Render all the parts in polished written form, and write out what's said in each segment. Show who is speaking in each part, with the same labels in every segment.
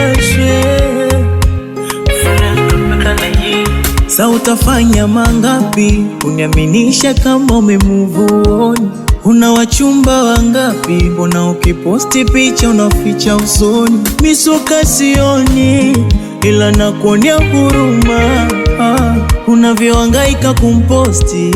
Speaker 1: nipashwe. Sa utafanya mangapi uniaminisha kama umemove on? Una wachumba wangapi? Mbona ukiposti picha unaficha usoni? Misuka sioni ila nakuonea huruma. Unavyohangaika kumposti,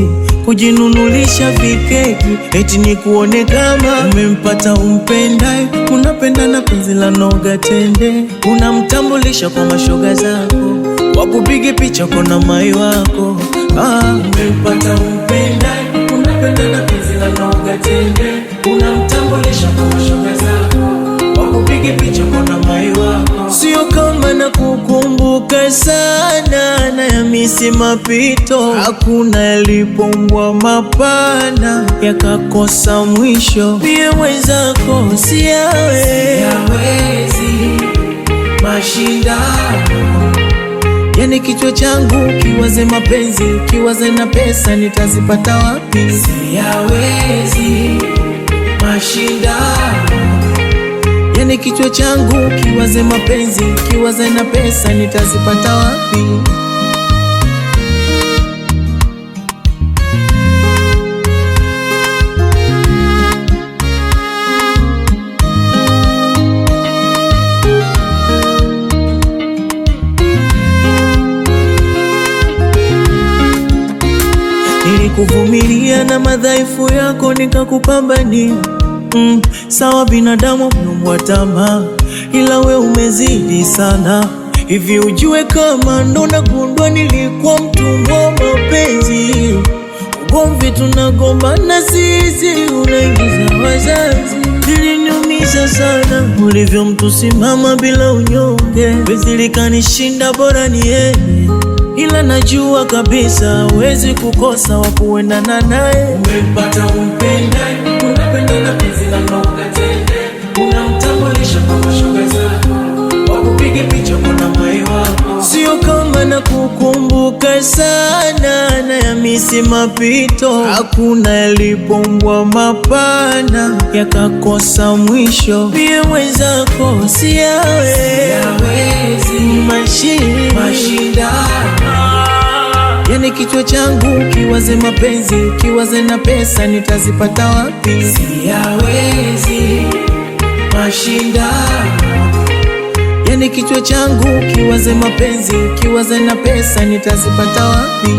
Speaker 1: kujinunulisha vikeki, eti ni kuone kama umempata umpendaye. Unapendana penzi la noga tende, unamtambulisha kwa mashoga zako, wakupige picha kona mai wako. Umempata umpendaye, unapendana penzi la noga tende, unamtambulisha kwa mashoga zako, wakupige picha kona mai wako. Sio kama na kukumbuka sana, na ya misi mapito, hakuna yalipombwa mapana yakakosa mwisho. Pia mwenzako siyawezi mashindano, yani kichwa changu kiwaze mapenzi, kiwaze na pesa nitazipata wapi? Siyawezi mashindano, yani kichwa changu kiwaze mapenzi, kiwaze na pesa nitazipata wapi? Nilikuvumilia na madhaifu yako nikakupambania. Sawa binadamu mnumbwa tamaa, ila we umezidi sana. Hivi ujue kama ndo nagundua nilikuwa mtumwa wa mapenzi. Ugomvi tunagombana sisi, unaingiza wazazi. Iliniumiza sana ulivyo mtu simama bila unyonge. Penzi likanishinda bora niende, ila najua kabisa hawezi kukosa wa kuendana naye. Umempata umpendaye, unapendana penzi la noga tende, unamtambulisha kwa mashoga zako, wakupige picha kona mai wako. Sio kama na kukumbuka sana, na ya misi mapito, hakuna yalipombwa mapana yakakosa mwisho. Pia mwenzako siyawezi mashindano, yani kichwa changu kiwaze mapenzi, kiwaze na pesa nitazipata wapi? Siyawezi mashindano, yani kichwa changu kiwaze mapenzi, kiwaze na pesa nitazipata wapi?